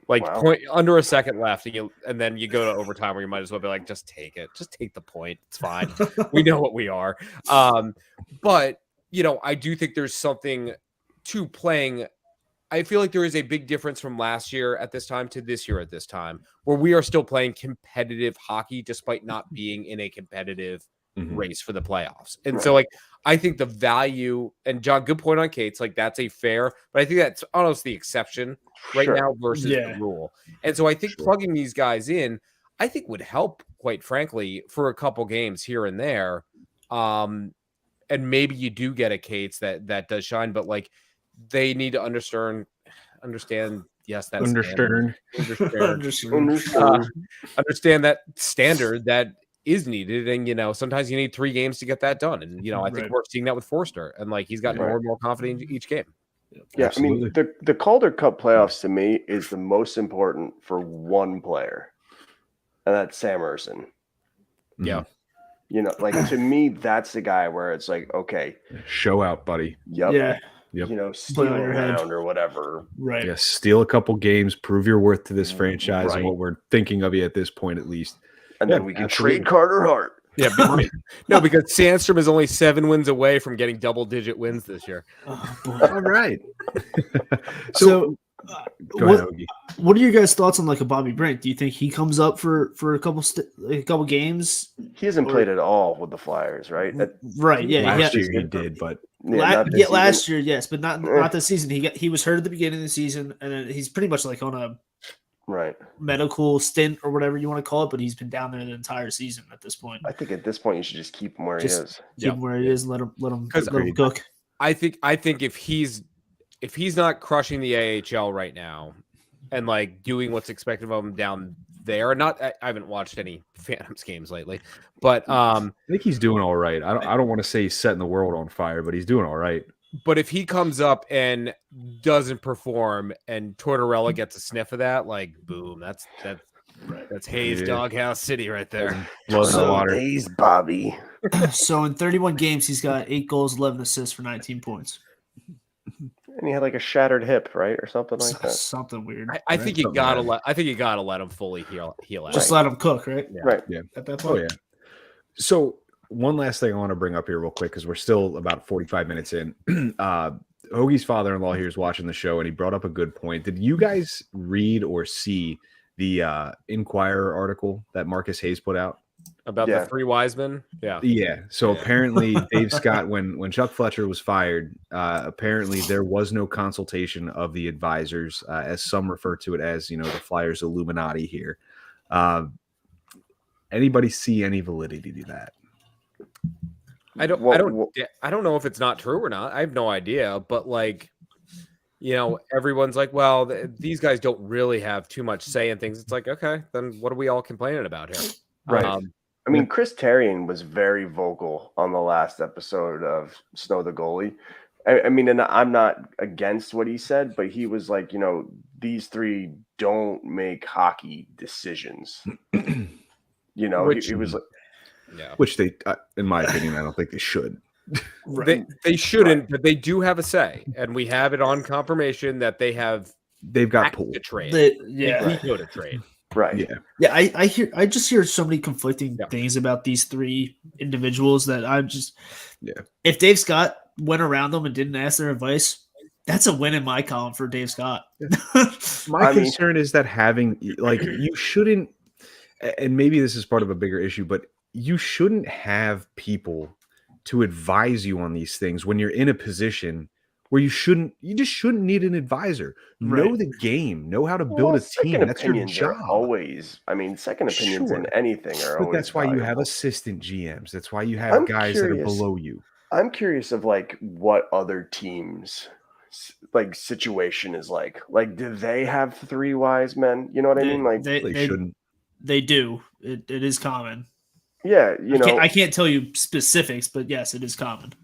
Like point under a second left, and then you go to overtime where you might as well be like, just take it, just take the point. It's fine. We know what we are. But I do think there's something to playing. I feel like there is a big difference from last year at this time to this year at this time, where we are still playing competitive hockey despite not being in a competitive race for the playoffs. And so, like, I think the value, and John, good point on Cates, like, that's a fair, but I think that's almost the exception right now versus the rule. And so I think plugging these guys in, I think would help, quite frankly, for a couple games here and there. And maybe you do get a Cates that does shine, but like they need to understand. Yes, that's understand that standard that is needed, and sometimes you need 3 games to get that done. And I think we're seeing that with Forster, and like he's gotten more and more confident each game. Yeah, Absolutely. I mean the Calder Cup playoffs to me is the most important for one player, and that's Sam Ersson. Yeah. Like to me, that's the guy where it's like, okay, show out, buddy. Yep. Yeah. Yep. Steal around or whatever. Right. Yeah, steal a couple games, prove your worth to this franchise and what we're thinking of you at this point, at least. And then we can trade Carter Hart. Yeah, no, because Sandstrom is only 7 wins away from getting double-digit wins this year. Oh, boy. All right. So go ahead, Ogie. What are your guys' thoughts on like a Bobby Brink? Do you think he comes up for a couple games? He hasn't played at all with the Flyers, right? Right. Yeah. Last year he did, but last year, yes, but not this season. He was hurt at the beginning of the season, and then he's pretty much like on a medical stint or whatever you want to call it. But he's been down there the entire season at this point. I think at this point you should just keep him where he is. Keep him where he is and let him cook. I think if he's not crushing the AHL right now and like doing what's expected of him down there, I haven't watched any Phantoms games lately, but I think he's doing all right. I don't want to say he's setting the world on fire, but he's doing all right. But if he comes up and doesn't perform and Tortorella gets a sniff of that, like boom, that's Hayes Doghouse City right there. Blood in the water. Hayes Bobby. So in 31 games, he's got 8 goals, 11 assists for 19 points. And he had like a shattered hip, right, or something like that. Something weird. I think you gotta let him fully heal out. Just let him cook, right? Yeah. Right. Yeah. At that point. Oh yeah. So one last thing I want to bring up here real quick because we're still about 45 minutes in. Hoagie's father-in-law here is watching the show, and he brought up a good point. Did you guys read or see the Inquirer article that Marcus Hayes put out? About the 3 wise men? Yeah. So apparently Dave Scott, when Chuck Fletcher was fired, apparently there was no consultation of the advisors, as some refer to it as, the Flyers Illuminati here. Anybody see any validity to that? I don't know if it's not true or not. I have no idea, but like, everyone's like, well, these guys don't really have too much say in things. It's like, okay, then what are we all complaining about here? Right. I mean, Chris Therien was very vocal on the last episode of Snow the Goalie. I mean, and I'm not against what he said, but he was like, these 3 don't make hockey decisions. He was like, which they, in my opinion, I don't think they should. Right. They shouldn't, but they do have a say, and we have it on confirmation that they've got pulled to trade. To trade. Right. Yeah. I just hear so many conflicting things about these 3 individuals that I'm just. Yeah. If Dave Scott went around them and didn't ask their advice, that's a win in my column for Dave Scott. My concern is that having you shouldn't, and maybe this is part of a bigger issue, but you shouldn't have people to advise you on these things when you're in a position where you just shouldn't need an advisor. Right. Know the game, know how to build a team. That's your job. Second opinions in anything are always. But that's why you have assistant GMs. That's why you have guys that are below you. I'm curious of like what other teams like situation is like. Like, do they have 3 wise men? You know what I mean? Like they shouldn't. They do. It is common. Yeah, I can't tell you specifics, but yes, it is common.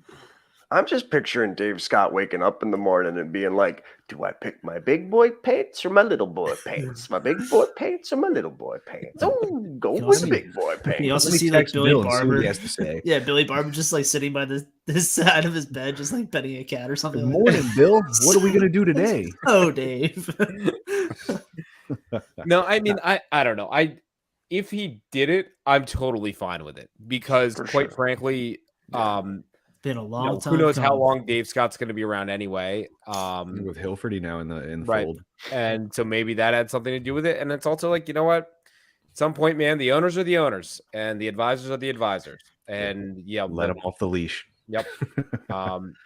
I'm just picturing Dave Scott waking up in the morning and being like, do I pick my big boy pants or my little boy pants? My big boy pants or my little boy pants? Oh, go with the big boy pants. You also see like Billy Barber. He has to say. Yeah, Billy Barber just like sitting by this side of his bed, just like petting a cat or something. Good morning, Bill. What are we going to do today? Oh, Dave. No, I mean, I don't know. If he did it, I'm totally fine with it because, quite frankly, been a long time. Who knows how long Dave Scott's going to be around anyway? With Hilferty now in the right. fold, and so maybe that had something to do with it. And it's also like, you know what? At some point, man, the owners are the owners, and the advisors are the advisors. And yeah, Let him off the leash. Yep.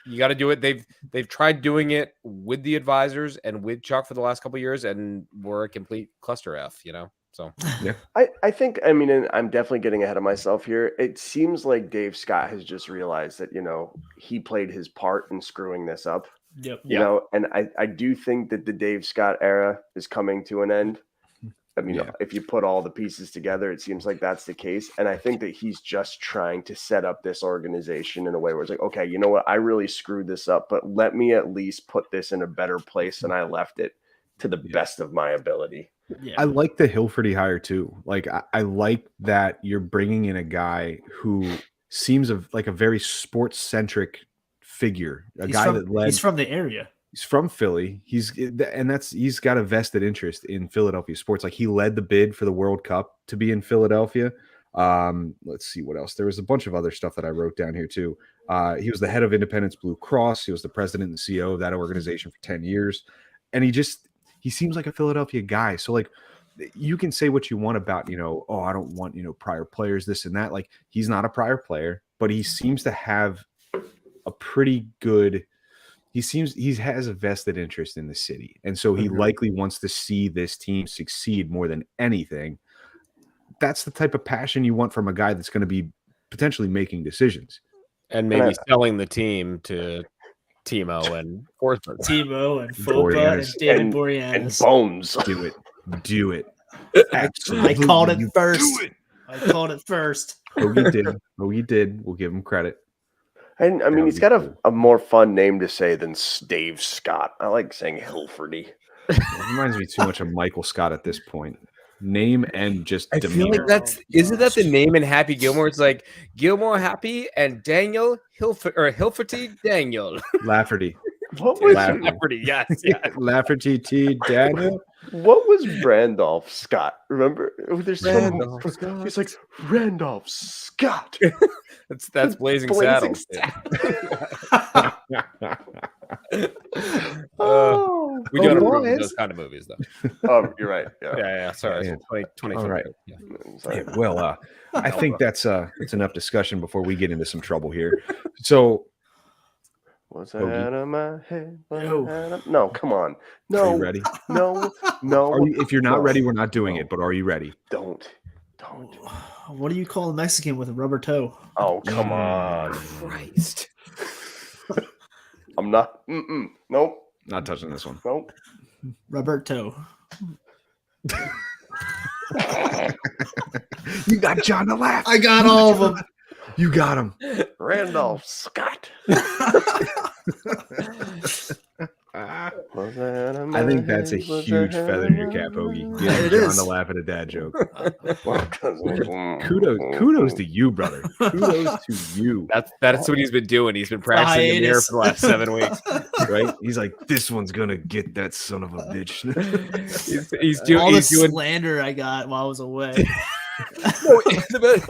You got to do it. They've tried doing it with the advisors and with Chuck for the last couple of years, and we're a complete cluster F, So Yeah. I think, I mean, and I'm definitely getting ahead of myself here. It seems like Dave Scott has just realized that, he played his part in screwing this up, Yep. and I do think that the Dave Scott era is coming to an end. I mean, Yeah. if you put all the pieces together, it seems like that's the case. And I think that he's just trying to set up this organization in a way where it's like, okay, you know what? I really screwed this up, but let me at least put this in a better place than I left it to the best of my ability. Yeah. I like the Hilferty hire too. Like I like that you're bringing in a guy who seems like a very sports centric figure, He's from the area. He's from Philly. He's got a vested interest in Philadelphia sports. Like he led the bid for the World Cup to be in Philadelphia. Let's see what else. There was a bunch of other stuff that I wrote down here too. He was the head of Independence Blue Cross. He was the president and CEO of that organization for 10 years. And he seems like a Philadelphia guy. So like you can say what you want about, oh, I don't want, prior players, this and that. Like he's not a prior player, but he seems to have a pretty good, he has a vested interest in the city. And so he likely wants to see this team succeed more than anything. That's the type of passion you want from a guy that's going to be potentially making decisions. And maybe selling the team to Timo and Forsberg. Timo and Fopa and David Boreanaz. And Bones. Do it. Absolutely. I called it first. I called it first. Hoagie did. We'll give him credit. And I mean, he's got a more fun name to say than Dave Scott. I like saying Hilferty. It reminds me too much of Michael Scott at this point. Name and just I demeanor. feel like isn't that the name in Happy Gilmore? It's like Gilmore Happy and Daniel Hilferty Daniel. Lafferty. What was Lafferty? Yes, yeah. Lafferty T. Daniel. What was Randolph Scott? Remember? There's Randolph Scott. He's like Randolph Scott. That's Blazing Saddles. We don't approve those kind of movies, though. Oh, you're right. Yeah. Yeah. Sorry. Yeah. 20. All right. Yeah. Sorry. Yeah, well, I think that's enough discussion before we get into some trouble here. So, What's out of my head? No, come on. No. are you ready? No. If you're not ready, we're not doing it. But are you ready? Don't. What do you call a Mexican with a rubber toe? Oh, come on. Christ. I'm not. Nope. Not touching this one. Nope. Rubber toe. You got John to laugh. I got all of them. You got him. Randolph Scott. I think that's a huge feather in your cap, Hoagie. It John is. to laugh at a dad joke. Kudos to you, brother. Kudos to you. That's what he's been doing. He's been practicing in the air for the last 7 weeks. Right? He's like, this one's gonna get that son of a bitch. He's doing All the slander I got while I was away.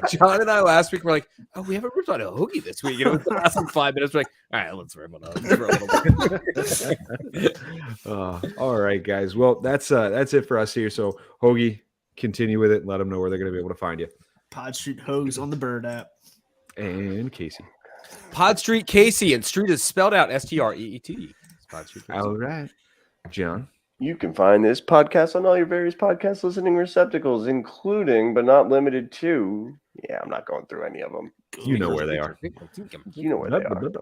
John and I last week were like, oh, we haven't ripped on a Hoagie this week. It was the last 5 minutes. We're like, all right, let's rip on a All right, guys. Well, that's it for us here. So, Hoagie, continue with it and let them know where they're going to be able to find you. Pod Street Hogs on the Bird app. And Casey. Pod Street Casey, and Street is spelled out STREET. Pod Street Casey. All right. John. You can find this podcast on all your various podcast listening receptacles, including but not limited to. Yeah, I'm not going through any of them. You know where they are. You know where they are.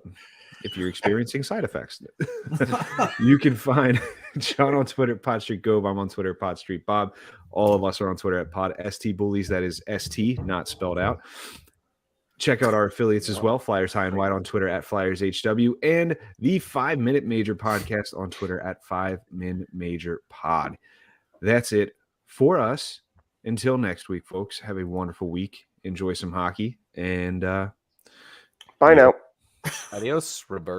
If you're experiencing side effects, you can find John on Twitter at Pod Street Gove. I'm on Twitter at Pod Street Bob. All of us are on Twitter at Pod ST Bullies. That is ST, not spelled out. Check out our affiliates as well. Flyers High and Wide on Twitter at FlyersHW, and the 5 Minute Major podcast on Twitter at 5Min Major Pod. That's it for us. Until next week, folks. Have a wonderful week. Enjoy some hockey, and bye now. Adios, Roberto.